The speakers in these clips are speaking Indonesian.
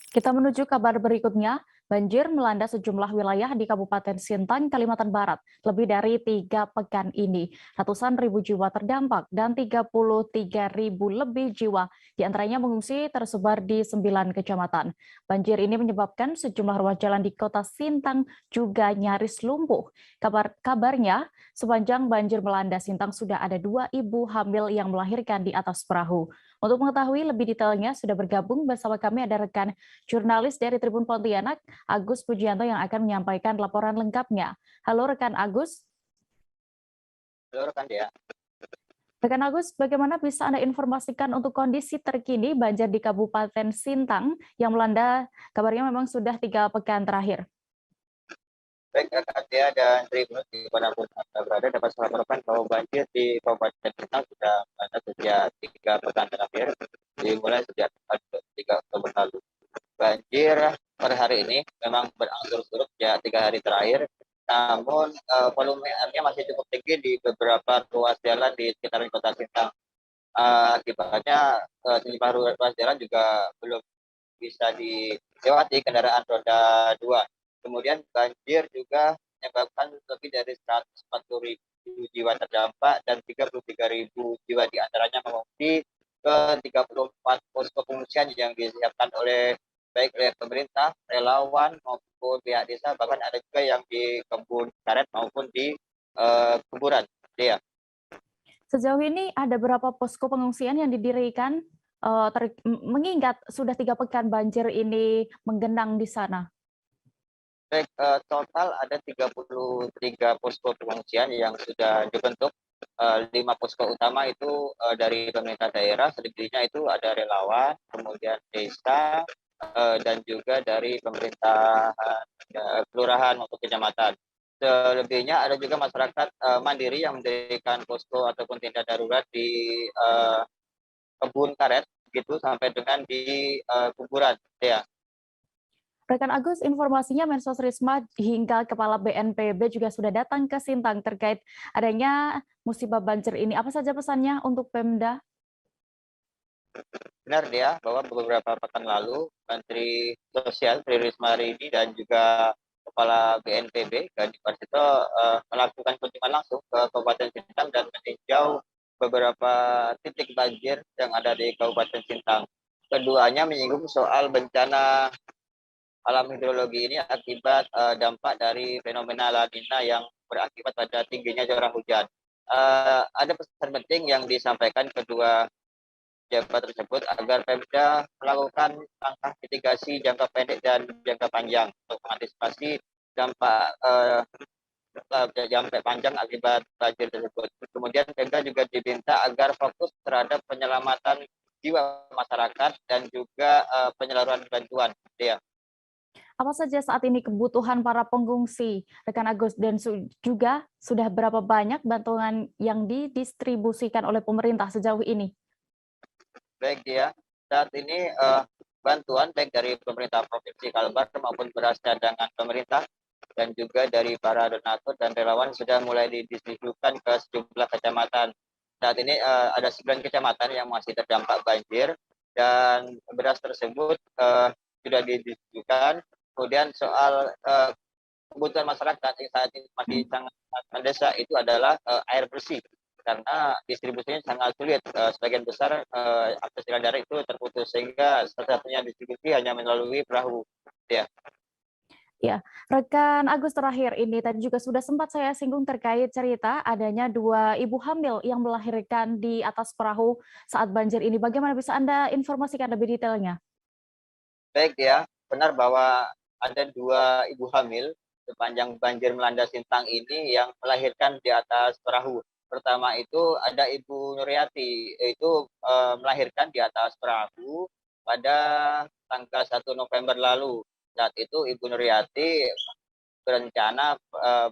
Kita menuju kabar berikutnya. Banjir melanda sejumlah wilayah di Kabupaten Sintang, Kalimantan Barat. Lebih dari 3 pekan ini, ratusan ribu jiwa terdampak dan 33 ribu lebih jiwa diantaranya mengungsi tersebar di 9 kecamatan. Banjir ini menyebabkan sejumlah ruas jalan di kota Sintang juga nyaris lumpuh. Kabarnya, sepanjang banjir melanda Sintang sudah ada 2 ibu hamil yang melahirkan di atas perahu. Untuk mengetahui lebih detailnya, sudah bergabung bersama kami ada rekan jurnalis dari Tribun Pontianak, Agus Pujianto yang akan menyampaikan laporan lengkapnya. Halo rekan Agus. Halo rekan Dea. Rekan Agus, bagaimana bisa Anda informasikan untuk kondisi terkini banjir di Kabupaten Sintang yang melanda kabarnya memang sudah 3 pekan terakhir? Baik rekan Dea dan Tribun dimanapun Anda berada dapat saya laporkan bahwa banjir di Kabupaten Sintang sudah melanda sejak 3 pekan terakhir, dimulai sejak 3 Oktober lalu. Banjir pada hari ini memang berangsur surut ya 3 hari terakhir, namun volume airnya masih cukup tinggi di beberapa ruas jalan di sekitaran kota Sintang. Akibatnya sejumlah ruas jalan juga belum bisa dilewati kendaraan roda 2. Kemudian banjir juga menyebabkan lebih dari 140 ribu jiwa terdampak dan 33 ribu jiwa diantaranya mengungsi ke 34 posko pengungsian yang disiapkan oleh baik oleh pemerintah, relawan maupun pihak desa, bahkan ada juga yang di kebun karet maupun di kuburan. Dia. Sejauh ini ada berapa posko pengungsian yang didirikan mengingat sudah 3 pekan banjir ini menggenang di sana? Baik, total ada 33 posko pengungsian yang sudah dibentuk. 5 posko utama itu dari pemerintah daerah, selebihnya itu ada relawan, kemudian desa, dan juga dari pemerintah kelurahan maupun kecamatan. Selebihnya ada juga masyarakat mandiri yang mendirikan posko ataupun tenda darurat di kebun karet gitu sampai dengan di kuburan. Ya. Rekan Agus, informasinya Mensos Risma hingga Kepala BNPB juga sudah datang ke Sintang terkait adanya musibah banjir ini. Apa saja pesannya untuk Pemda? Benar dia bahwa beberapa pekan lalu Menteri Sosial Tri Risma hari ini dan juga Kepala BNPB Gani Prasetyo melakukan kunjungan langsung ke Kabupaten Sintang dan meninjau beberapa titik banjir yang ada di Kabupaten Sintang. Keduanya menyinggung soal bencana alam hidrologi ini akibat dampak dari fenomena La Nina yang berakibat pada tingginya curah hujan. Ada pesan penting yang disampaikan kedua jabat tersebut agar Pemda melakukan langkah mitigasi jangka pendek dan jangka panjang untuk mengantisipasi dampak jangka panjang akibat banjir tersebut. Kemudian Pemda juga diminta agar fokus terhadap penyelamatan jiwa masyarakat dan juga penyaluran bantuan. Ya. Apa saja saat ini kebutuhan para pengungsi, rekan Agus, dan juga sudah berapa banyak bantuan yang didistribusikan oleh pemerintah sejauh ini? Baik dia, saat ini bantuan baik dari pemerintah Provinsi Kalbar maupun beras cadangan pemerintah dan juga dari para donatur dan relawan sudah mulai didistribusikan ke sejumlah kecamatan. Saat ini ada 9 kecamatan yang masih terdampak banjir dan beras tersebut sudah didistribusikan. Kemudian soal kebutuhan masyarakat yang saat ini masih sangat mendesak itu adalah air bersih karena distribusinya sangat sulit. Sebagian besar akses jalan darat itu terputus sehingga satu-satunya distribusi hanya melalui perahu. Ya. Ya, rekan Agus terakhir ini tadi juga sudah sempat saya singgung terkait cerita adanya 2 ibu hamil yang melahirkan di atas perahu saat banjir ini. Bagaimana bisa Anda informasikan lebih detailnya? Baik ya, benar bahwa ada 2 ibu hamil sepanjang banjir melanda Sintang ini yang melahirkan di atas perahu. Pertama itu ada Ibu Nuryati, itu melahirkan di atas perahu pada tanggal 1 November lalu. Saat itu Ibu Nuryati berencana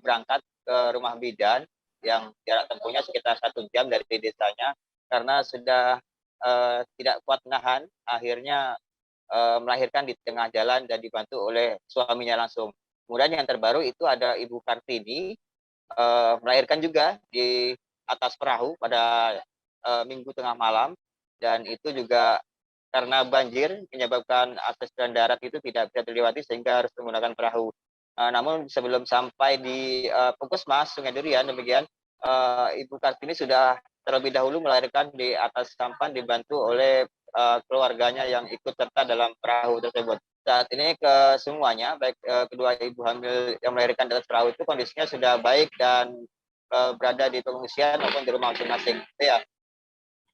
berangkat ke rumah bidan yang jarak tempuhnya sekitar 1 jam dari desanya karena sudah tidak kuat menahan, akhirnya melahirkan di tengah jalan dan dibantu oleh suaminya langsung. Kemudian yang terbaru itu ada Ibu Kartini melahirkan juga di atas perahu pada Minggu tengah malam dan itu juga karena banjir menyebabkan akses jalan darat itu tidak bisa dilewati sehingga harus menggunakan perahu. Namun sebelum sampai di Puskesmas Sungai Durian demikian, Ibu Kartini sudah terlebih dahulu melahirkan di atas sampan dibantu oleh keluarganya yang ikut serta dalam perahu tersebut. Saat ini kesemuanya, baik kedua ibu hamil yang melahirkan di atas perahu itu kondisinya sudah baik dan berada di pengungsian maupun di rumah masing-masing. Ya.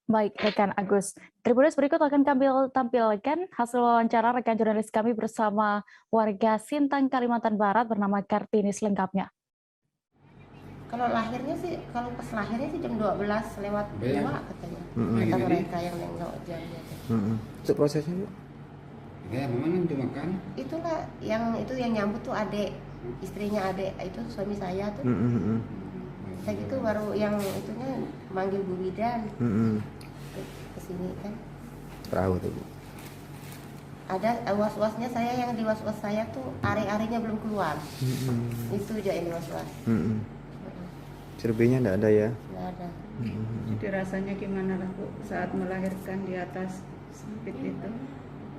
Baik, rekan Agus. Tribuners, berikut akan kami tampilkan hasil wawancara rekan jurnalis kami bersama warga Sintang, Kalimantan Barat bernama Kartini selengkapnya. Kalau lahirnya sih, kalau pas lahirnya sih jam 12 lewat 2 katanya. Kata mereka yang nengok jamnya. Untuk prosesnya, Bu? Ya, memang itu makan. Itulah yang nyambut tuh adik, istrinya adik, itu suami saya tuh. Saya gitu baru yang itunya manggil Bu Bidan ke sini kan. Perahu tuh, Bu. Ada was-wasnya saya, yang di was-was saya tuh ari-arinya belum keluar. Itu aja yang di was-was. Cerbenya enggak ada ya? Nggak ada. Jadi rasanya gimana lah Bu saat melahirkan di atas sempit itu?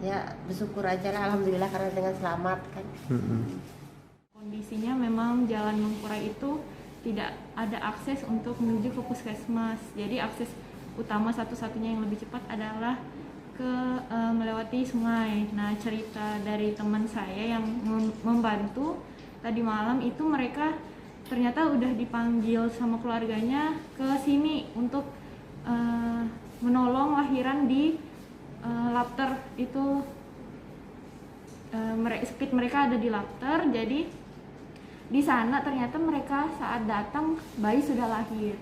Ya bersyukur aja lah, alhamdulillah karena dengan selamat kan. Kondisinya memang Jalan Mangkurai itu tidak ada akses untuk menuju ke puskesmas. Jadi akses utama satu-satunya yang lebih cepat adalah melewati sungai. Nah, cerita dari teman saya yang membantu tadi malam itu, mereka ternyata udah dipanggil sama keluarganya ke sini untuk menolong lahiran di Lapter itu. Speed mereka ada di Lapter, jadi di sana ternyata mereka saat datang bayi sudah lahir.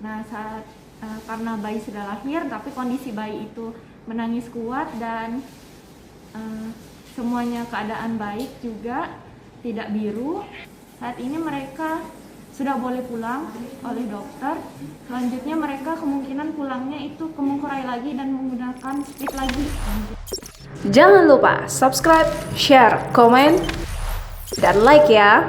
Nah, karena bayi sudah lahir tapi kondisi bayi itu menangis kuat dan semuanya keadaan baik juga, tidak biru. Saat ini mereka sudah boleh pulang oleh dokter. Selanjutnya mereka kemungkinan pulangnya itu ke Mangkurai lagi dan menggunakan speed lagi. Jangan lupa subscribe, share, komen, dan like ya.